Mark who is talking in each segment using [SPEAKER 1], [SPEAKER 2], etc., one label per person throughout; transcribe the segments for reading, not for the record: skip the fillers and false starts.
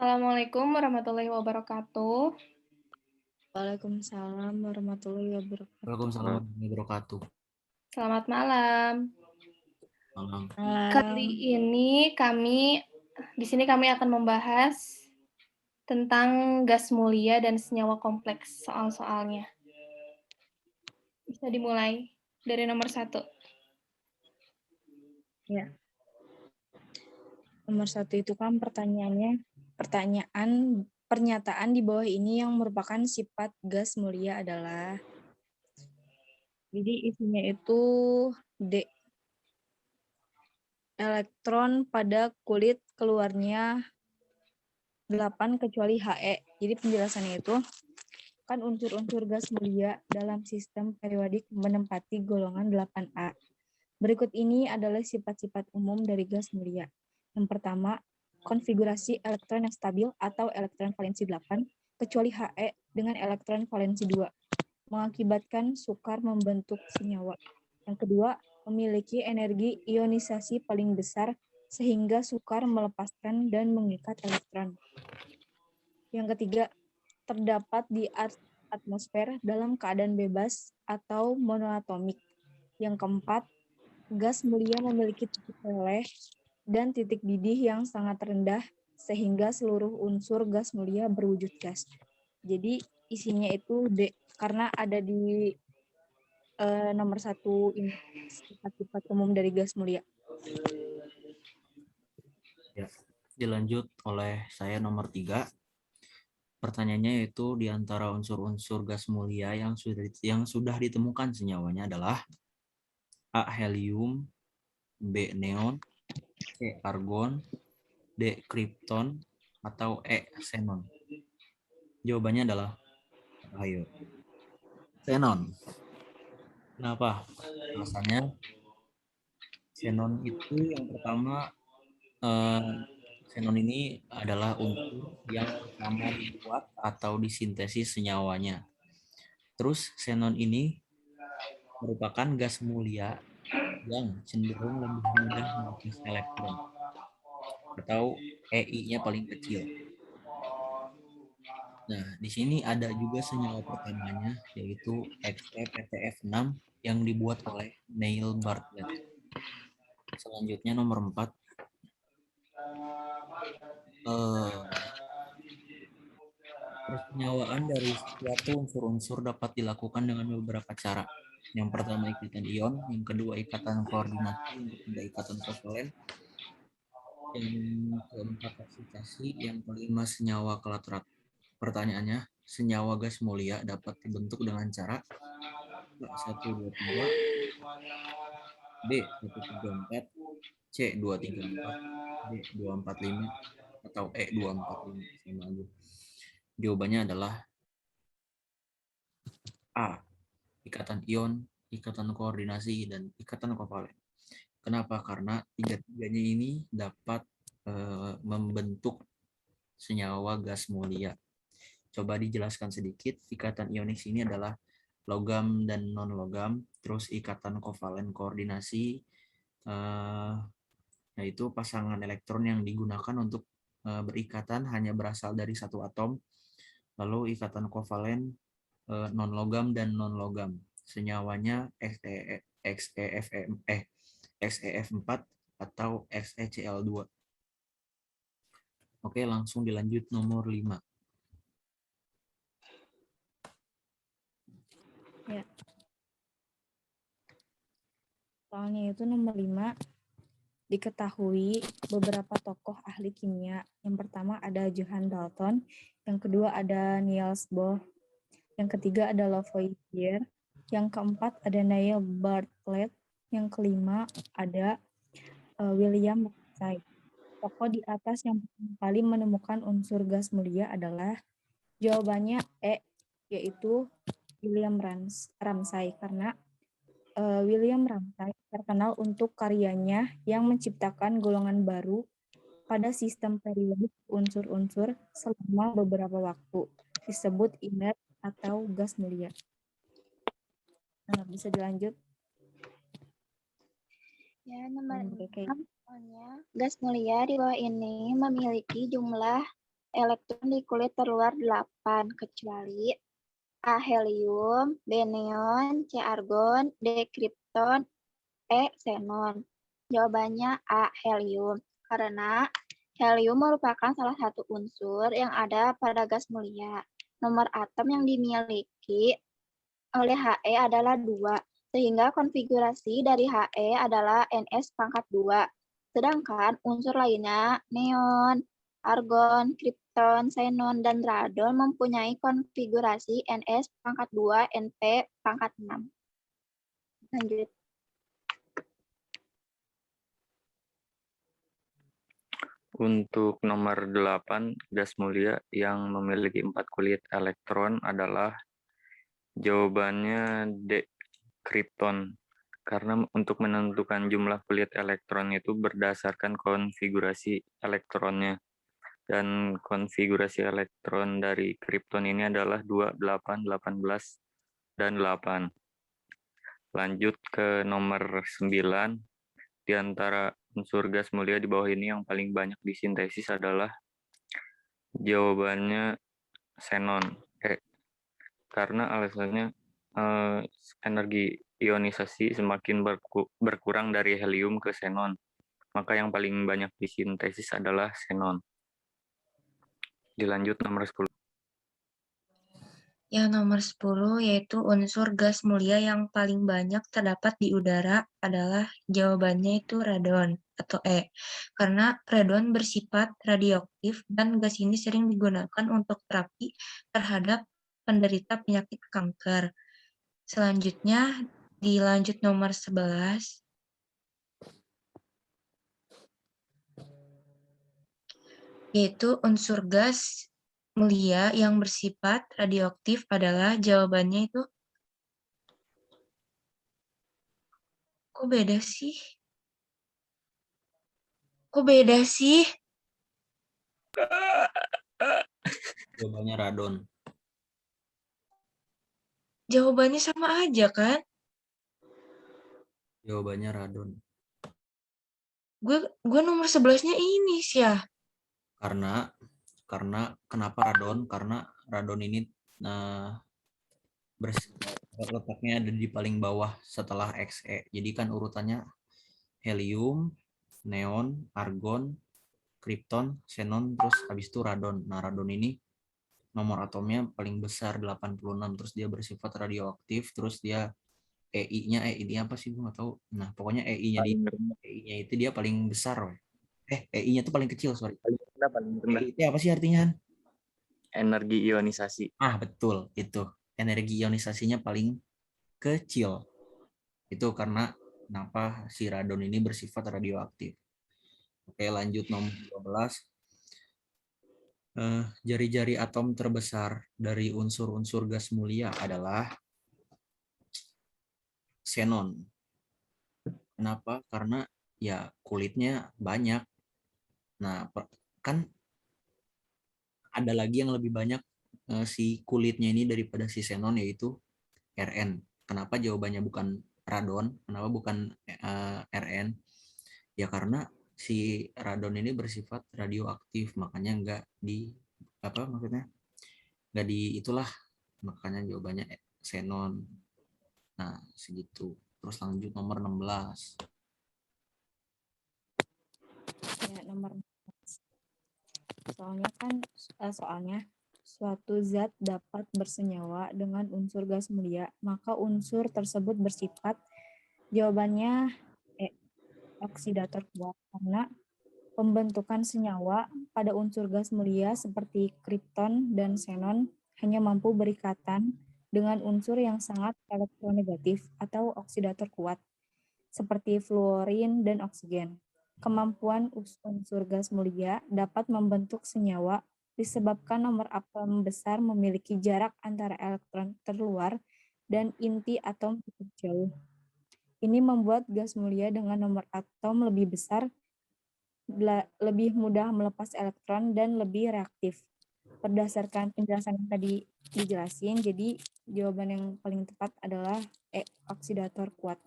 [SPEAKER 1] Assalamualaikum warahmatullahi wabarakatuh.
[SPEAKER 2] Waalaikumsalam warahmatullahi wabarakatuh.
[SPEAKER 3] Waalaikumsalam warahmatullahi wabarakatuh.
[SPEAKER 1] Selamat malam.
[SPEAKER 3] Malam.
[SPEAKER 1] Kali ini di sini kami akan membahas tentang gas mulia dan senyawa kompleks soal-soalnya. Bisa dimulai dari nomor 1.
[SPEAKER 2] Ya. Nomor 1 itu kan pernyataan di bawah ini yang merupakan sifat gas mulia adalah, jadi isinya itu D. Elektron pada kulit keluarnya 8 kecuali He. Jadi penjelasannya itu kan unsur-unsur gas mulia dalam sistem periodik menempati golongan 8A. Berikut ini adalah sifat-sifat umum dari gas mulia. Yang pertama, konfigurasi elektron yang stabil atau elektron valensi 8, kecuali He dengan elektron valensi 2, mengakibatkan sukar membentuk senyawa. Yang kedua, memiliki energi ionisasi paling besar sehingga sukar melepaskan dan mengikat elektron. Yang ketiga, terdapat di atmosfer dalam keadaan bebas atau monoatomik. Yang keempat, gas mulia memiliki titik meleleh dan titik didih yang sangat rendah sehingga seluruh unsur gas mulia berwujud gas. Jadi isinya itu D, karena ada di nomor 1 ini sifat-sifat umum dari gas mulia.
[SPEAKER 3] Ya, dilanjut oleh saya nomor 3. Pertanyaannya yaitu di antara unsur-unsur gas mulia yang sudah ditemukan senyawanya adalah A. Helium, B. Neon, C. Argon, D. Krypton, atau E. Xenon. Jawabannya adalah ayo. Xenon. Kenapa? Alasannya xenon itu yang pertama, xenon ini adalah unsur yang pertama dibuat atau disintesis senyawanya. Terus xenon ini merupakan gas mulia yang cenderung lebih mudah melepas elektron atau EI-nya paling kecil. Nah, di sini ada juga senyawa pertamanya yaitu XePTF6 yang dibuat oleh Neil Bartlett. Selanjutnya nomor 4. Persenyawaan dari suatu unsur-unsur dapat dilakukan dengan beberapa cara. Yang pertama ikatan ion, yang kedua ikatan koordinasi, yang ketiga ikatan kovalen, yang keempat oksidasi, yang kelima senyawa kolateral. Pertanyaannya, senyawa gas mulia dapat dibentuk dengan cara 1, 2, 3, B 1, 3, 4, C 2, 3, 4, D 2, 4, 5, atau E 2, 4, 5. Sama aja. Jawabannya adalah A. Ikatan ion, ikatan koordinasi, dan ikatan kovalen. Kenapa? Karena tiga-tiganya ini dapat membentuk senyawa gas mulia. Coba dijelaskan sedikit. Ikatan ionis ini adalah logam dan non-logam. Terus ikatan kovalen koordinasi, yaitu pasangan elektron yang digunakan untuk berikatan hanya berasal dari satu atom. Lalu ikatan kovalen non-logam dan non-logam. Senyawanya XeF4 atau XeCl2. Oke, langsung dilanjut nomor 5.
[SPEAKER 2] Ya. Soalnya itu nomor 5, diketahui beberapa tokoh ahli kimia. Yang pertama ada Johann Dalton, yang kedua ada Niels Bohr, yang ketiga ada Lavoisier, yang keempat ada Neil Bartlett, yang kelima ada William Ramsay. Tokoh di atas yang pertama kali menemukan unsur gas mulia adalah jawabannya E, yaitu William Ramsay, karena William Ramsay terkenal untuk karyanya yang menciptakan golongan baru pada sistem periodik unsur-unsur selama beberapa waktu, disebut inert atau gas mulia. Nah, bisa dilanjut.
[SPEAKER 4] Ya, nomor 6. Gas mulia di bawah ini memiliki jumlah elektron di kulit terluar 8, kecuali A. Helium, B. Neon, C. Argon, D. Krypton, E. Xenon. Jawabannya A. Helium. Karena helium merupakan salah satu unsur yang ada pada gas mulia. Nomor atom yang dimiliki oleh He adalah 2, sehingga konfigurasi dari He adalah Ns²2. Sedangkan unsur lainnya, neon, argon, krypton, xenon, dan radon mempunyai konfigurasi Ns²2, Np²6. Lanjut.
[SPEAKER 5] Untuk nomor 8, gas mulia yang memiliki 4 kulit elektron adalah jawabannya D. Krypton. Karena untuk menentukan jumlah kulit elektron itu berdasarkan konfigurasi elektronnya. Dan konfigurasi elektron dari krypton ini adalah 2, 8, 18, dan 8. Lanjut ke nomor 9. Di antara unsur gas mulia di bawah ini yang paling banyak disintesis adalah jawabannya xenon. Karena alasannya energi ionisasi semakin berkurang dari helium ke xenon. Maka yang paling banyak disintesis adalah xenon. Dilanjut nomor 10.
[SPEAKER 6] Yang nomor 10 yaitu unsur gas mulia yang paling banyak terdapat di udara adalah jawabannya itu radon atau E. Karena radon bersifat radioaktif dan gas ini sering digunakan untuk terapi terhadap penderita penyakit kanker. Selanjutnya dilanjut nomor 11. Yaitu unsur gas mulia yang bersifat radioaktif adalah jawabannya itu. Kok beda sih?
[SPEAKER 3] Jawabannya radon.
[SPEAKER 6] Jawabannya sama aja kan?
[SPEAKER 3] Jawabannya radon.
[SPEAKER 6] Gue nomor 11-nya ini sih ya.
[SPEAKER 3] Karena kenapa radon? Karena radon ini letaknya ada di paling bawah setelah Xe. Jadi kan urutannya helium, neon, argon, krypton, xenon, terus habis itu radon. Nah, radon ini nomor atomnya paling besar 86, terus dia bersifat radioaktif, terus dia EI-nya apa sih, gue nggak tahu. Nah, pokoknya EI-nya itu dia paling besar. EI-nya itu paling kecil, sorry.
[SPEAKER 5] Paling rendah.
[SPEAKER 3] EI itu apa sih artinya?
[SPEAKER 5] Energi ionisasi.
[SPEAKER 3] Betul, itu. Energi ionisasinya paling kecil. Itu karena kenapa si radon ini bersifat radioaktif. Oke, lanjut nomor 12. Jari-jari atom terbesar dari unsur-unsur gas mulia adalah xenon. Kenapa? Karena ya kulitnya banyak. Nah, kan ada lagi yang lebih banyak si kulitnya ini daripada si xenon, yaitu Rn. Kenapa jawabannya bukan radon? Kenapa bukan Rn? Ya karena si radon ini bersifat radioaktif, makanya nggak itulah, makanya jawabannya xenon. Nah, segitu. Terus lanjut nomor 16.
[SPEAKER 2] Ya, nomor 16. Soalnya suatu zat dapat bersenyawa dengan unsur gas mulia, maka unsur tersebut bersifat jawabannya oksidator kuat, karena pembentukan senyawa pada unsur gas mulia seperti krypton dan xenon hanya mampu berikatan dengan unsur yang sangat elektronegatif atau oksidator kuat, seperti fluorin dan oksigen. Kemampuan unsur gas mulia dapat membentuk senyawa disebabkan nomor atom besar memiliki jarak antara elektron terluar dan inti atom cukup jauh. Ini membuat gas mulia dengan nomor atom lebih besar lebih mudah melepas elektron dan lebih reaktif. Berdasarkan penjelasan yang tadi dijelasin, jadi jawaban yang paling tepat adalah oksidator kuat.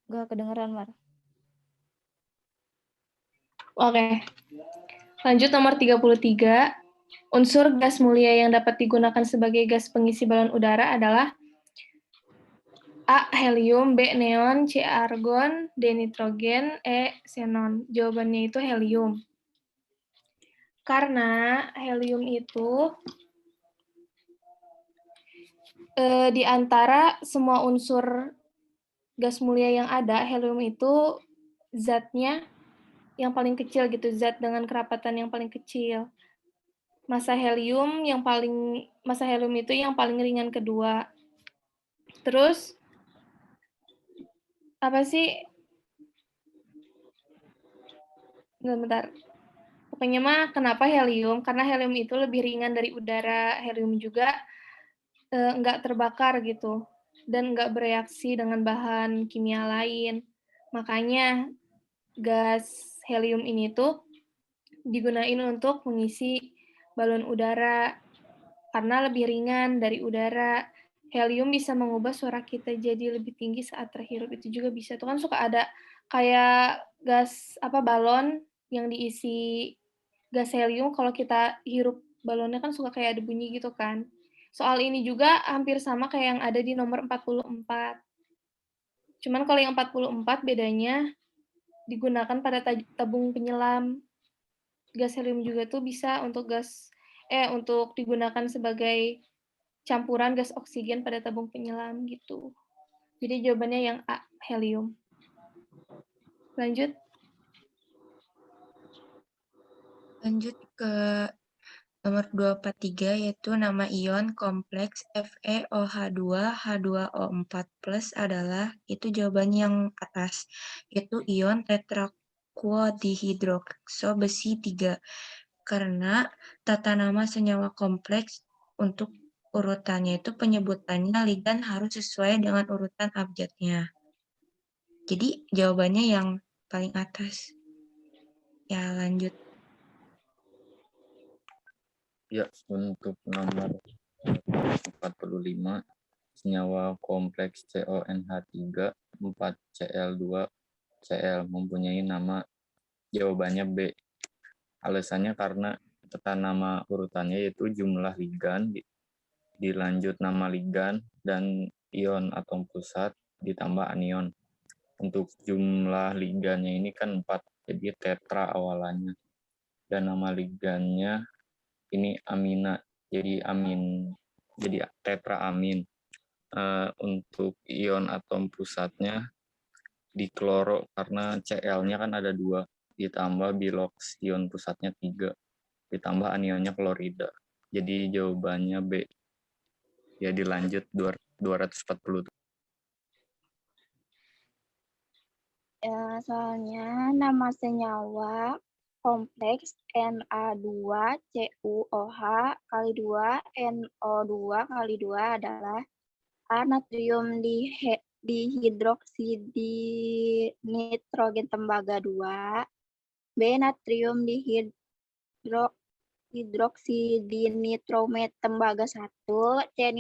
[SPEAKER 2] Nggak kedengeran, Mar.
[SPEAKER 1] Oke. Lanjut nomor 33. Unsur gas mulia yang dapat digunakan sebagai gas pengisi balon udara adalah A. Helium, B. Neon, C. Argon, D. Nitrogen, E. Xenon. Jawabannya itu helium. Karena helium itu di antara semua unsur gas mulia yang ada, helium itu zatnya yang paling kecil gitu, zat dengan kerapatan yang paling kecil. Massa helium itu yang paling ringan kedua. Terus apa sih? Bentar. Pokoknya mah kenapa helium? Karena helium itu lebih ringan dari udara. Helium juga nggak terbakar gitu dan nggak bereaksi dengan bahan kimia lain. Makanya gas helium ini tuh digunain untuk mengisi balon udara karena lebih ringan dari udara. Helium bisa mengubah suara kita jadi lebih tinggi saat terhirup, itu juga bisa. Itu kan suka ada kayak gas balon yang diisi gas helium, kalau kita hirup balonnya kan suka kayak ada bunyi gitu kan. Soal ini juga hampir sama kayak yang ada di nomor 44. Cuman kalau yang 44 bedanya digunakan pada tabung penyelam. Gas helium juga tuh bisa untuk untuk digunakan sebagai campuran gas oksigen pada tabung penyelam gitu. Jadi jawabannya yang A, helium. Lanjut.
[SPEAKER 6] Lanjut ke nomor 243, yaitu nama ion kompleks FeOH2 H2O4+ adalah, itu jawabannya yang atas, yaitu ion tetrakuodihidrokso besi 3. Karena tata nama senyawa kompleks untuk urutannya itu penyebutannya ligan harus sesuai dengan urutan abjadnya. Jadi jawabannya yang paling atas. Ya, lanjut.
[SPEAKER 5] Ya, untuk nomor 45, senyawa kompleks CONH3 4Cl2 Cl mempunyai nama, jawabannya B. Alasannya karena tata nama urutannya yaitu jumlah ligan, dilanjut nama ligan, dan ion atom pusat ditambah anion. Untuk jumlah ligannya ini kan 4, jadi tetra awalannya. Dan nama ligannya ini amina, jadi tetra amin. Untuk ion atom pusatnya dikloro karena Cl-nya kan ada 2, ditambah bilox ion pusatnya 3, ditambah anionnya klorida. Jadi jawabannya B. Ya, dilanjut 240.
[SPEAKER 4] Ya, soalnya nama senyawa kompleks Na2CuOH kali 2 NO2 kali 2 adalah A. Natrium dihidroksidi tembaga 2, B. Natrium dihidroksidi tembaga 1, C.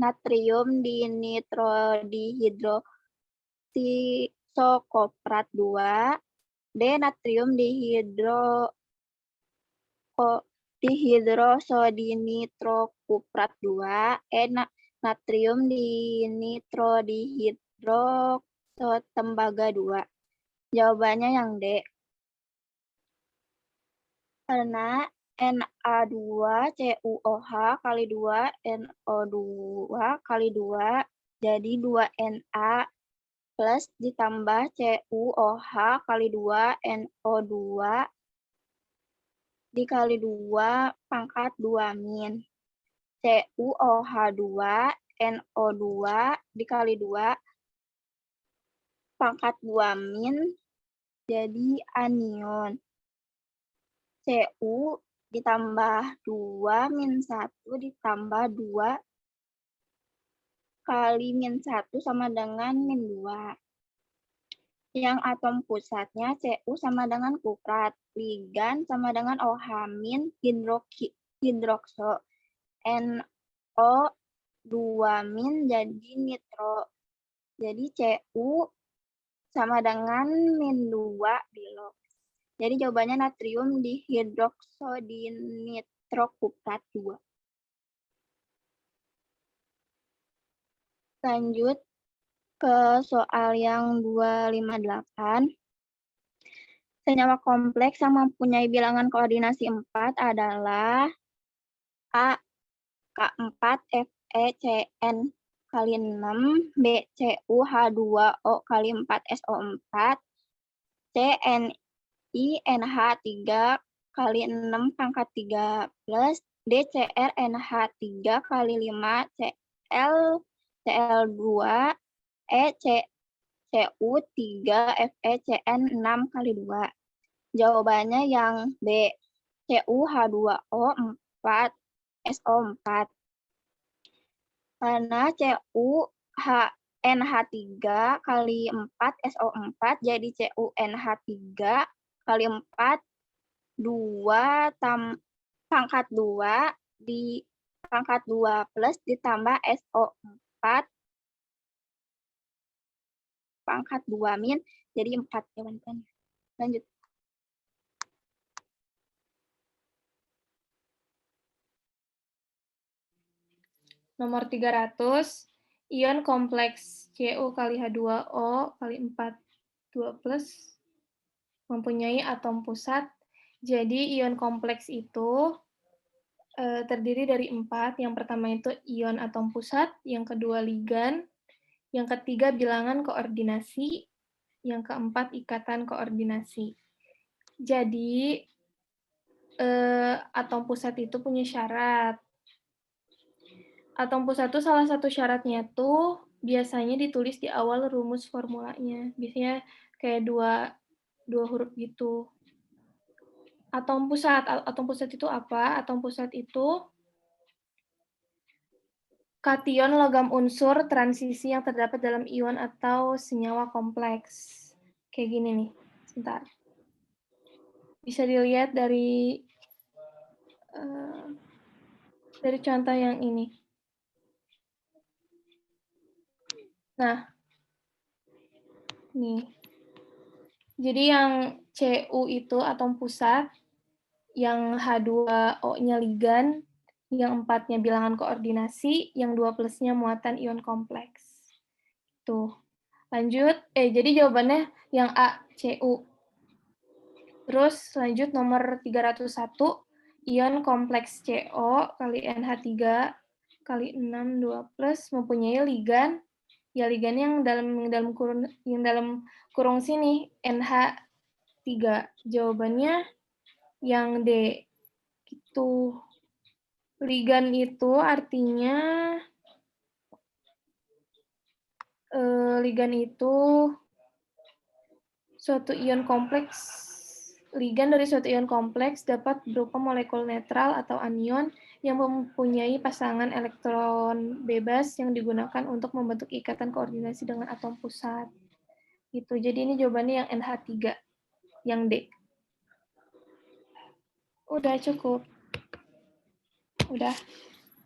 [SPEAKER 4] Natrium dihidroksisokoprat 2, D. Natrium dihidrosodinitrokuprat 2, E. Natrium dinitrodihidroksotembaga 2. Jawabannya yang D. Karena Na2CuOH kali 2 NO2 kali 2 jadi 2Na plus ditambah CuOH kali 2 NO2 dikali 2 pangkat 2 min. CuOH2 NO2 dikali 2 pangkat 2 min jadi anion. Cu ditambah 2 min 1 ditambah 2 kali min 1 sama dengan min 2. Yang atom pusatnya Cu sama dengan kuprat, ligan sama dengan OH min hidrokso, NO2 min jadi nitro. Jadi Cu sama dengan -2 bilo. Jadi jawabannya natrium dihidroksodinitrokuprat 2. Lanjut ke soal yang 258. Senyawa kompleks yang mempunyai bilangan koordinasi 4 adalah A. K4 FeCN kali 6, B. CuH2O kali 4 SO4, C. NiNH3 kali 6 pangkat 3 plus, D. CrNH3 kali 5 Cl2, E. Cu3 FeCN 6 kali 2. Jawabannya yang B. CuH2O 4 SO4. Karena CuNH3 kali 4 SO4 jadi CuNH3 kali 4 2 pangkat 2 di pangkat 2 plus ditambah SO4 pangkat 2 min jadi 4 jawabannya. Lanjut.
[SPEAKER 1] Nomor 300, ion kompleks Cu kali H2O kali 4, 2 plus, mempunyai atom pusat. Jadi ion kompleks itu terdiri dari 4. Yang pertama itu ion atom pusat, yang kedua ligan, yang ketiga bilangan koordinasi, yang keempat ikatan koordinasi. Jadi atom pusat itu punya syarat. Atom pusat itu salah satu syaratnya tuh biasanya ditulis di awal rumus formulanya. Biasanya kayak dua huruf gitu. Atom pusat itu apa? Atom pusat itu kation logam unsur transisi yang terdapat dalam ion atau senyawa kompleks. Kayak gini nih. Sebentar. Bisa dilihat dari contoh yang ini. Nah, nih. Jadi yang Cu itu atom pusat, yang H2O-nya ligan, yang 4-nya bilangan koordinasi, yang 2 plusnya muatan ion kompleks. Tuh. Lanjut, jadi jawabannya yang A, Cu. Terus lanjut nomor 301, ion kompleks CO kali NH3 kali 6, 2 plus mempunyai ligan, ya ligan yang dalam kurung sini, NH3. Jawabannya yang D. Gitu. Ligan itu artinya ligan itu suatu ion kompleks. Ligan dari suatu ion kompleks dapat berupa molekul netral atau anion yang mempunyai pasangan elektron bebas yang digunakan untuk membentuk ikatan koordinasi dengan atom pusat. Gitu. Jadi ini jawabannya yang NH3, yang D. Udah cukup. Udah.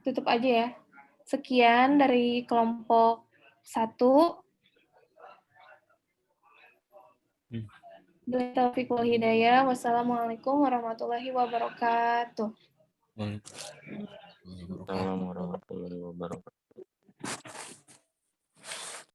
[SPEAKER 1] Tutup aja ya. Sekian dari kelompok 1. Billahi taufiq wal hidayah. Wassalamualaikum warahmatullahi wabarakatuh.
[SPEAKER 3] Waalaikumsalam warahmatullahi wabarakatuh.